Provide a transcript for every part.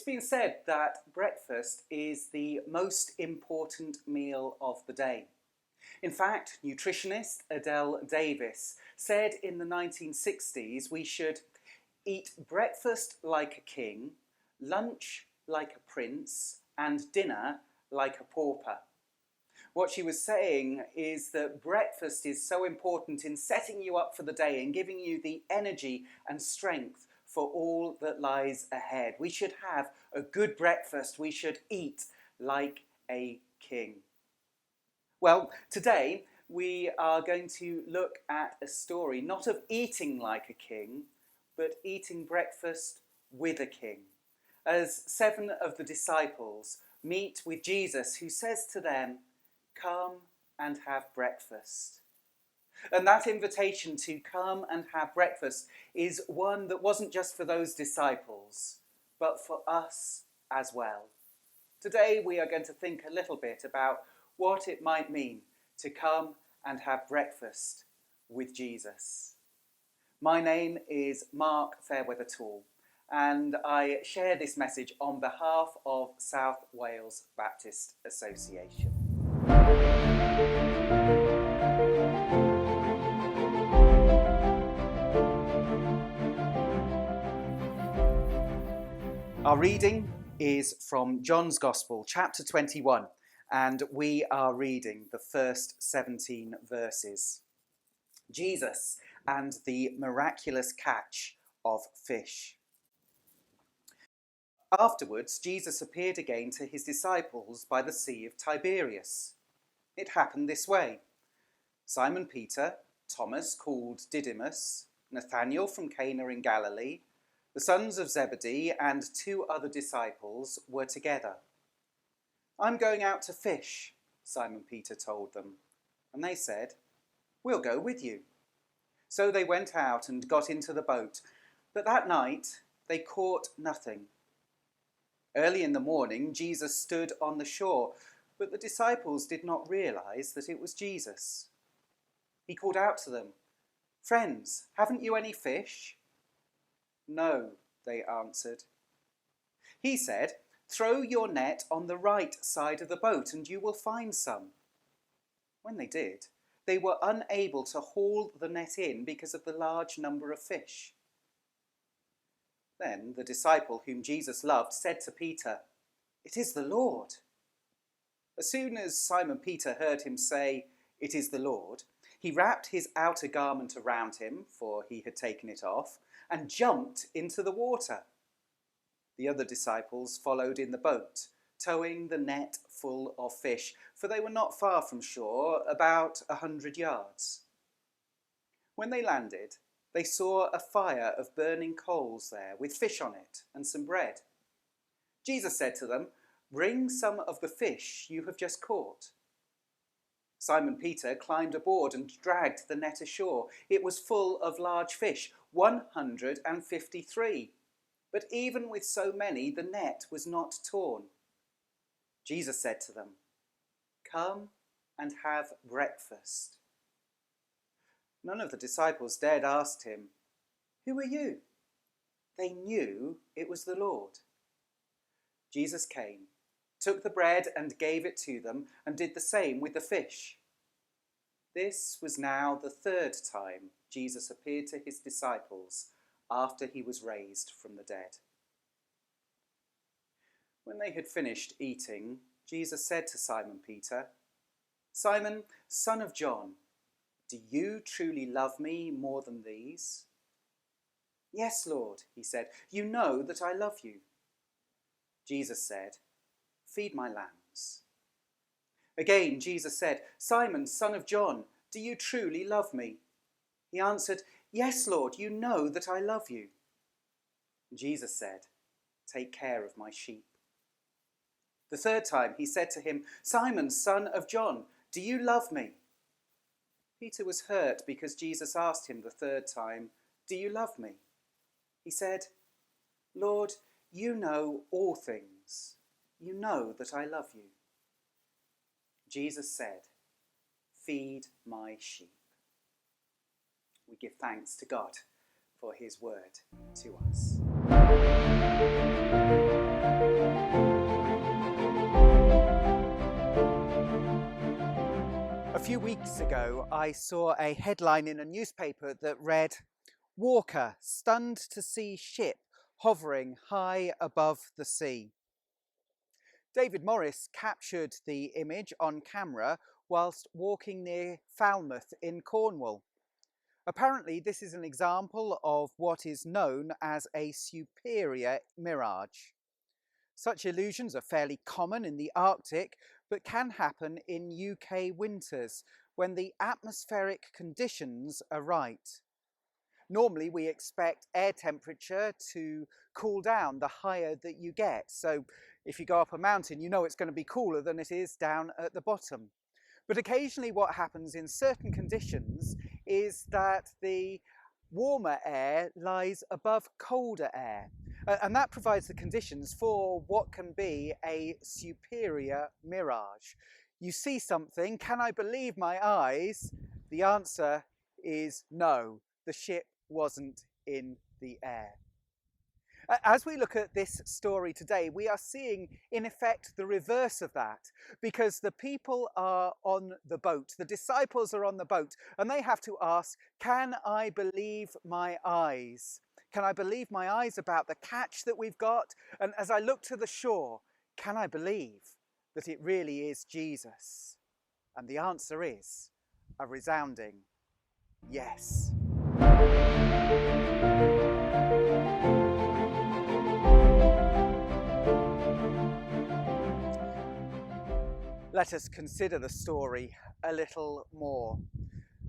been said that breakfast is the most important meal of the day. In fact, nutritionist Adele Davis said in the 1960s we should eat breakfast like a king, lunch like a prince, and dinner like a pauper. What she was saying is that breakfast is so important in setting you up for the day and giving you the energy and strength for all that lies ahead. We should have a good breakfast. We should eat like a king. Well, today we are going to look at a story not of eating like a king, but eating breakfast with a king. As 7 of the disciples meet with Jesus, who says to them, "Come and have breakfast." And that invitation to come and have breakfast is one that wasn't just for those disciples, but for us as well. Today we are going to think a little bit about what it might mean to come and have breakfast with Jesus. My name is Mark Fairweather-Tall, and I share this message on behalf of South Wales Baptist Association. Our reading is from John's Gospel, chapter 21, and we are reading the first 17 verses. Jesus and the miraculous catch of fish. Afterwards, Jesus appeared again to his disciples by the Sea of Tiberias. It happened this way. Simon Peter, Thomas called Didymus, Nathanael from Cana in Galilee, the sons of Zebedee, and 2 other disciples were together. "I'm going out to fish," Simon Peter told them, and they said, "We'll go with you." So they went out and got into the boat, but that night they caught nothing. Early in the morning, Jesus stood on the shore, but the disciples did not realize that it was Jesus. He called out to them, "Friends, haven't you any fish?" "No," they answered. He said, "Throw your net on the right side of the boat and you will find some." When they did, they were unable to haul the net in because of the large number of fish. Then the disciple whom Jesus loved said to Peter, "It is the Lord." As soon as Simon Peter heard him say, "It is the Lord," he wrapped his outer garment around him, for he had taken it off, and jumped into the water. The other disciples followed in the boat, towing the net full of fish, for they were not far from shore, about 100 yards. When they landed, they saw a fire of burning coals there, with fish on it and some bread. Jesus said to them, "Bring some of the fish you have just caught." Simon Peter climbed aboard and dragged the net ashore. It was full of large fish, 153. But even with so many, the net was not torn. Jesus said to them, "Come and have breakfast." None of the disciples dared ask him, "Who are you?" They knew it was the Lord. Jesus came, took the bread and gave it to them, and did the same with the fish. This was now the 3rd time Jesus appeared to his disciples after he was raised from the dead. When they had finished eating, Jesus said to Simon Peter, "Simon, son of John, do you truly love me more than these?" "Yes, Lord," he said, "you know that I love you." Jesus said, "Feed my lambs." Again, Jesus said, "Simon, son of John, do you truly love me?" He answered, "Yes, Lord, you know that I love you." Jesus said, "Take care of my sheep." The 3rd time he said to him, "Simon, son of John, do you love me?" Peter was hurt because Jesus asked him the 3rd time, "Do you love me?" He said, "Lord, you know all things. You know that I love you." Jesus said, "Feed my sheep." We give thanks to God for his word to us. few weeks ago, I saw a headline in a newspaper that read, "Walker stunned to see ship hovering high above the sea." David Morris captured the image on camera whilst walking near Falmouth in Cornwall. Apparently, this is an example of what is known as a superior mirage. Such illusions are fairly common in the Arctic, but can happen in UK winters when the atmospheric conditions are right. Normally, we expect air temperature to cool down the higher that you get. So if you go up a mountain, you know it's going to be cooler than it is down at the bottom. But occasionally what happens in certain conditions is that the warmer air lies above colder air. And that provides the conditions for what can be a superior mirage. You see something, can I believe my eyes? The answer is no, the ship wasn't in the air. As we look at this story today, we are seeing, in effect, the reverse of that, because the people are on the boat, the disciples are on the boat, and they have to ask, can I believe my eyes? Can I believe my eyes about the catch that we've got? And as I look to the shore, can I believe that it really is Jesus? And the answer is a resounding yes. Let us consider the story a little more.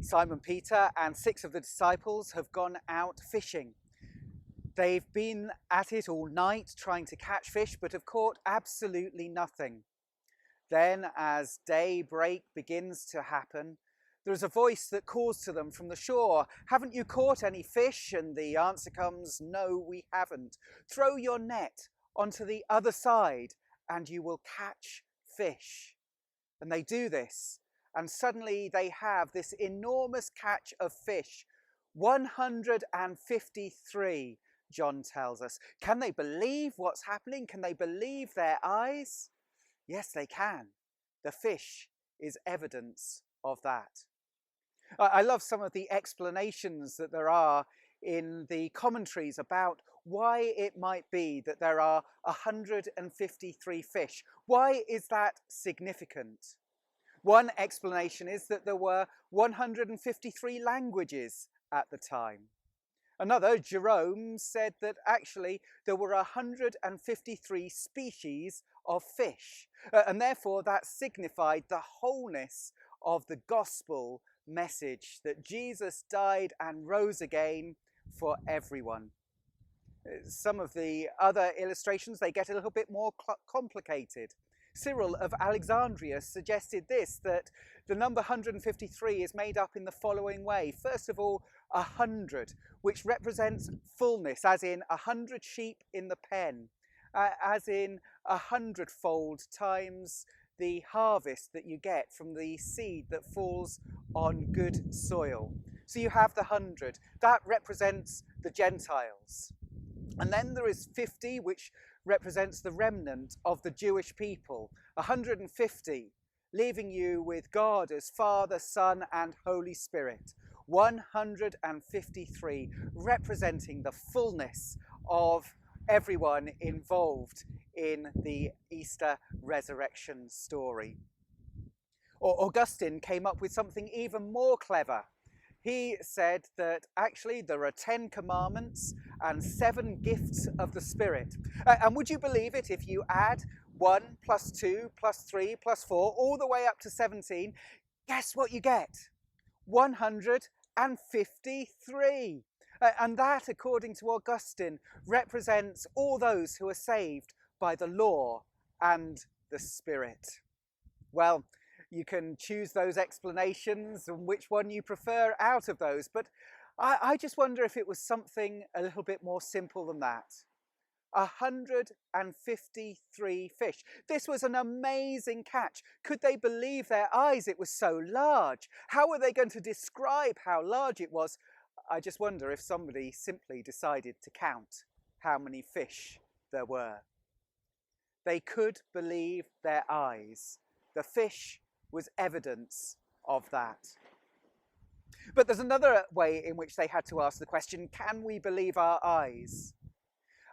Simon Peter and 6 of the disciples have gone out fishing. They've been at it all night trying to catch fish, but have caught absolutely nothing. Then, as daybreak begins to happen, there is a voice that calls to them from the shore, "Haven't you caught any fish?" And the answer comes, "No, we haven't. Throw your net onto the other side and you will catch fish." And they do this, and suddenly they have this enormous catch of fish, 153, John tells us. Can they believe what's happening? Can they believe their eyes? Yes, they can. The fish is evidence of that. I love some of the explanations that there are in the commentaries about why it might be that there are 153 fish. Why is that significant? One explanation is that there were 153 languages at the time. Another, Jerome, said that actually there were 153 species of fish, and therefore that signified the wholeness of the gospel message, that Jesus died and rose again for everyone. Some of the other illustrations, they get a little bit more complicated. Cyril of Alexandria suggested this, that the number 153 is made up in the following way. First of all, 100, which represents fullness, as in 100 sheep in the pen, as in 100-fold times the harvest that you get from the seed that falls on good soil. So you have the 100. That represents the Gentiles. And then there is 50, which represents the remnant of the Jewish people. 150, leaving you with God as Father, Son, and Holy Spirit. 153, representing the fullness of everyone involved in the Easter resurrection story. Or Augustine came up with something even more clever. He said that actually there are 10 commandments and 7 gifts of the Spirit. And would you believe it, if you add 1 plus 2 plus 3 plus 4 all the way up to 17, guess what you get? 153. And that, according to Augustine, represents all those who are saved by the law and the Spirit. Well, you can choose those explanations and which one you prefer out of those, but I just wonder if it was something a little bit more simple than that. 153 fish. This was an amazing catch. Could they believe their eyes? It was so large. How were they going to describe how large it was? I just wonder if somebody simply decided to count how many fish there were. They could believe their eyes. The fish was evidence of that. But there's another way in which they had to ask the question, can we believe our eyes?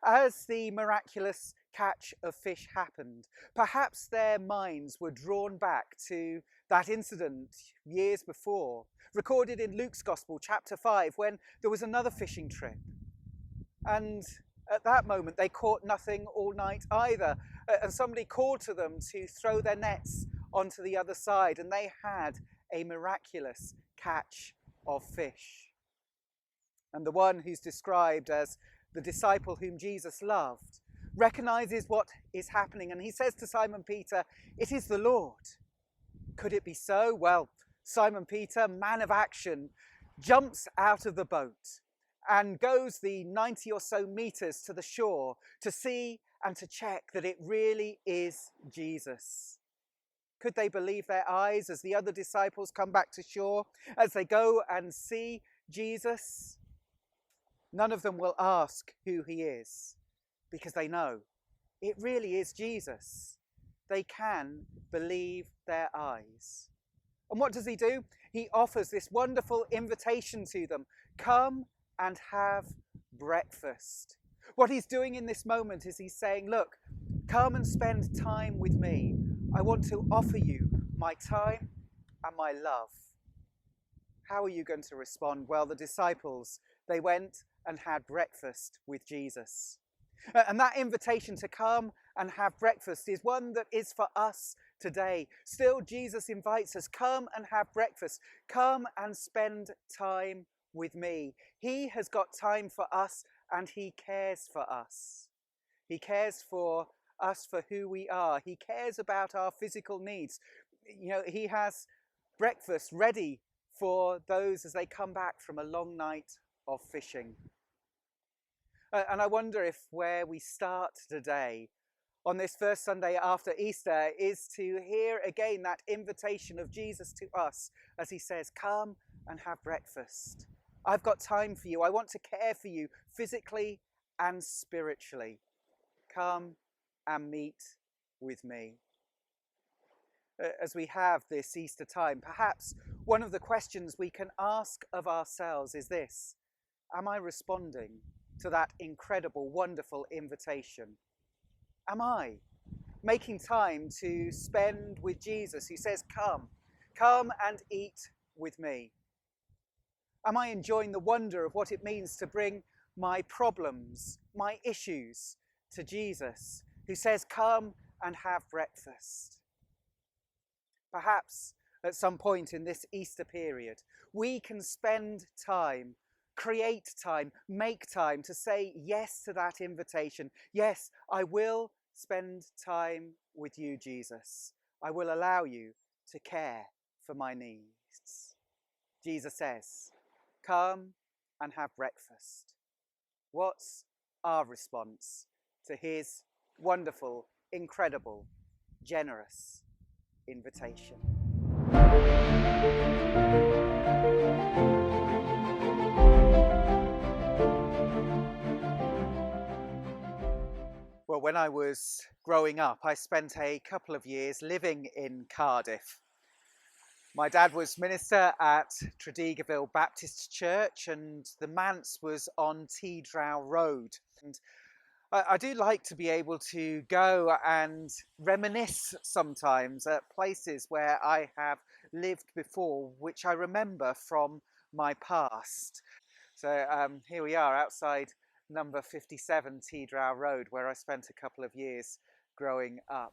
As the miraculous catch of fish happened, perhaps their minds were drawn back to that incident years before, recorded in Luke's Gospel, chapter 5, when there was another fishing trip. And at that moment, they caught nothing all night either. And somebody called to them to throw their nets onto the other side, and they had a miraculous catch of fish. And the one who's described as the disciple whom Jesus loved recognizes what is happening, and he says to Simon Peter, "It is the Lord." Could it be so? Well, Simon Peter, man of action, jumps out of the boat and goes the 90 or so meters to the shore to see and to check that it really is Jesus. Could they believe their eyes as the other disciples come back to shore, as they go and see Jesus? None of them will ask who he is, because they know it really is Jesus. They can believe their eyes. And what does he do? He offers this wonderful invitation to them. Come and have breakfast. What he's doing in this moment is he's saying, look, come and spend time with me. I want to offer you my time and my love. How are you going to respond? Well, the disciples, they went and had breakfast with Jesus. And that invitation to come and have breakfast is one that is for us today. Still, Jesus invites us, come and have breakfast. Come and spend time with me. He has got time for us, and he cares for us. He cares for us for who we are. He cares about our physical needs. You know, he has breakfast ready for those as they come back from a long night of fishing. And I wonder if where we start today on this first Sunday after Easter is to hear again that invitation of Jesus to us as he says, come and have breakfast. I've got time for you. I want to care for you physically and spiritually. Come and meet with me. As we have this Easter time, perhaps one of the questions we can ask of ourselves is this: am I responding to that incredible, wonderful invitation? Am I making time to spend with Jesus who says, come and eat with me? Am I enjoying the wonder of what it means to bring my problems, my issues to Jesus who says, come and have breakfast? Perhaps at some point in this Easter period, we can spend time, create time, make time to say yes to that invitation. Yes, I will spend time with you, Jesus. I will allow you to care for my needs. Jesus says, come and have breakfast. What's our response to his wonderful, incredible, generous invitation? Well, when I was growing up, I spent a couple of years living in Cardiff. My dad was minister at Tredegarville Baptist Church, and the manse was on T-Drow Road. And I do like to be able to go and reminisce sometimes at places where I have lived before, which I remember from my past. So here we are outside number 57 T-Drow Road, where I spent a couple of years growing up.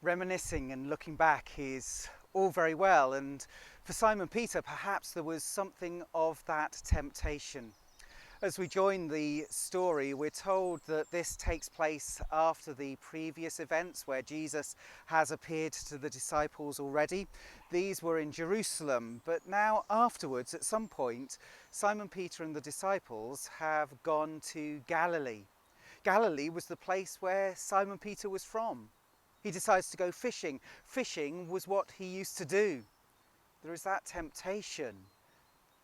Reminiscing and looking back is all very well, and for Simon Peter perhaps there was something of that temptation. As we join the story, we're told that this takes place after the previous events where Jesus has appeared to the disciples already. These were in Jerusalem, but now afterwards, at some point, Simon Peter and the disciples have gone to Galilee. Galilee was the place where Simon Peter was from. He decides to go fishing. Fishing was what he used to do. There is that temptation,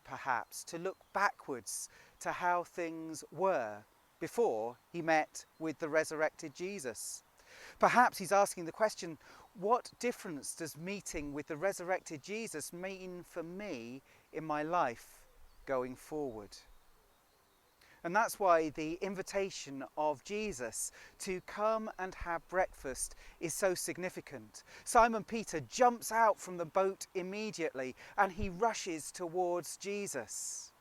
perhaps, to look backwards to how things were before he met with the resurrected Jesus. Perhaps he's asking the question, what difference does meeting with the resurrected Jesus mean for me in my life going forward? And that's why the invitation of Jesus to come and have breakfast is so significant. Simon Peter jumps out from the boat immediately and he rushes towards Jesus.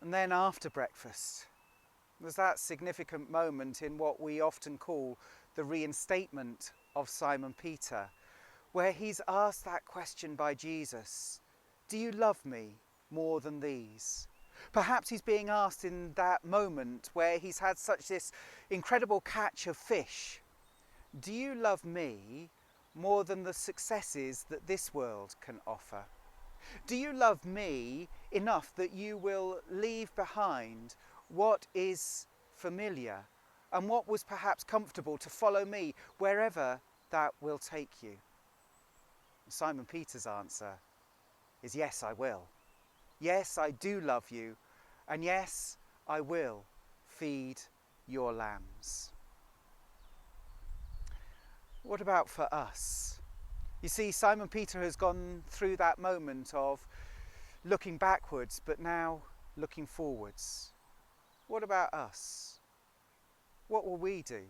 And then after breakfast, there's that significant moment in what we often call the reinstatement of Simon Peter, where he's asked that question by Jesus, do you love me more than these? Perhaps he's being asked in that moment where he's had such this incredible catch of fish, do you love me more than the successes that this world can offer? Do you love me enough that you will leave behind what is familiar and what was perhaps comfortable to follow me wherever that will take you? Simon Peter's answer is yes, I will. Yes, I do love you, and yes, I will feed your lambs. What about for us? You see, Simon Peter has gone through that moment of looking backwards, but now looking forwards. What about us? What will we do?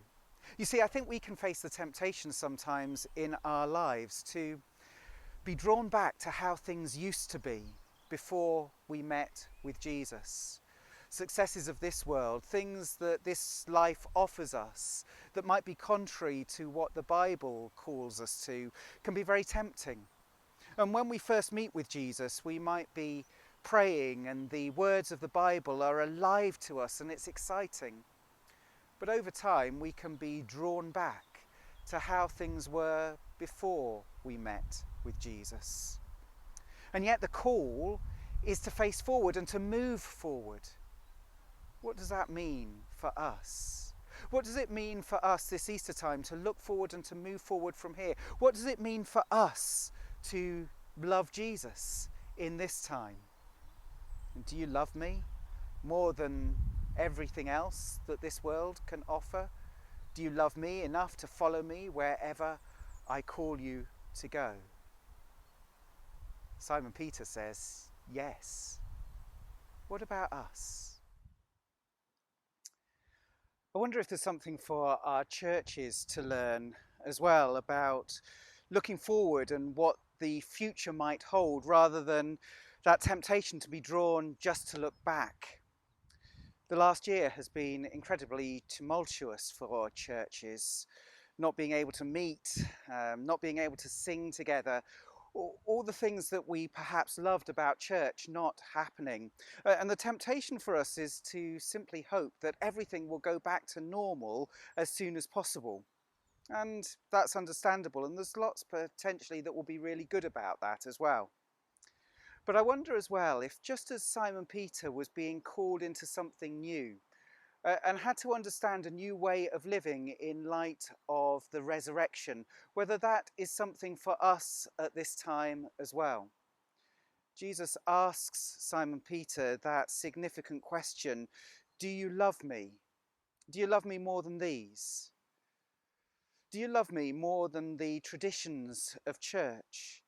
You see, I think we can face the temptation sometimes in our lives to be drawn back to how things used to be before we met with Jesus. Successes of this world, things that this life offers us that might be contrary to what the Bible calls us to, can be very tempting. And when we first meet with Jesus, we might be praying and the words of the Bible are alive to us and it's exciting. But over time, we can be drawn back to how things were before we met with Jesus. And yet the call is to face forward and to move forward. What does that mean for us? What does it mean for us this Easter time to look forward and to move forward from here? What does it mean for us to love Jesus in this time? And do you love me more than everything else that this world can offer? Do you love me enough to follow me wherever I call you to go? Simon Peter says, yes. What about us? I wonder if there's something for our churches to learn as well about looking forward and what the future might hold, rather than that temptation to be drawn just to look back. The last year has been incredibly tumultuous for churches, not being able to meet, not being able to sing together, all the things that we perhaps loved about church not happening. And the temptation for us is to simply hope that everything will go back to normal as soon as possible. And that's understandable, and there's lots potentially that will be really good about that as well. But I wonder as well if, just as Simon Peter was being called into something new, and had to understand a new way of living in light of the resurrection, whether that is something for us at this time as well. Jesus asks Simon Peter that significant question, do you love me? Do you love me more than these? Do you love me more than the traditions of church?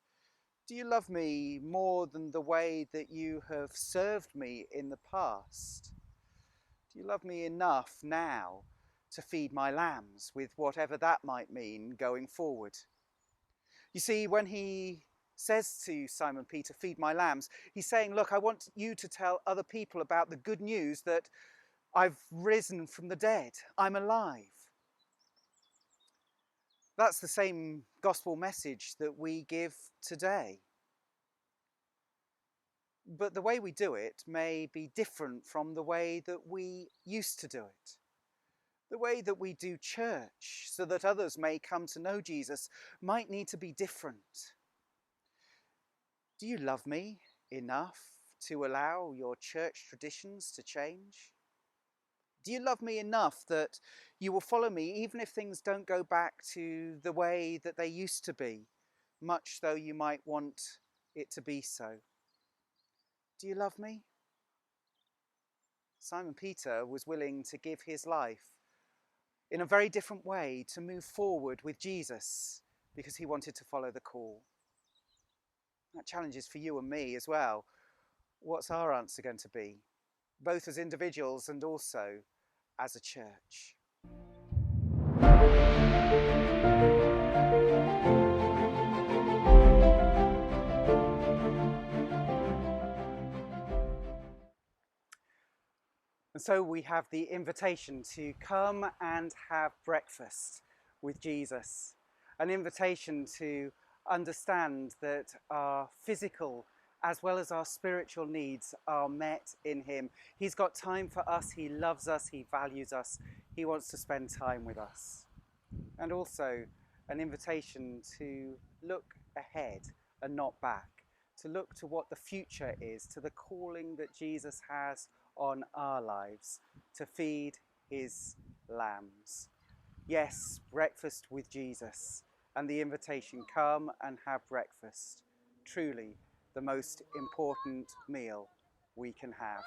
Do you love me more than the way that you have served me in the past? Do you love me enough now to feed my lambs, with whatever that might mean going forward? You see, when he says to Simon Peter, feed my lambs, he's saying, look, I want you to tell other people about the good news that I've risen from the dead. I'm alive. That's the same gospel message that we give today. But the way we do it may be different from the way that we used to do it. The way that we do church so that others may come to know Jesus might need to be different. Do you love me enough to allow your church traditions to change? Do you love me enough that you will follow me even if things don't go back to the way that they used to be, much though you might want it to be so? Do you love me? Simon Peter was willing to give his life in a very different way to move forward with Jesus because he wanted to follow the call. That challenge is for you and me as well. What's our answer going to be? Both as individuals and also as a church. And so we have the invitation to come and have breakfast with Jesus. An invitation to understand that our physical as well as our spiritual needs are met in him. He's got time for us, he loves us, he values us, he wants to spend time with us. And also an invitation to look ahead and not back, to look to what the future is, to the calling that Jesus has on our lives, to feed his lambs. Yes, breakfast with Jesus, and the invitation, come and have breakfast. Truly the most important meal we can have.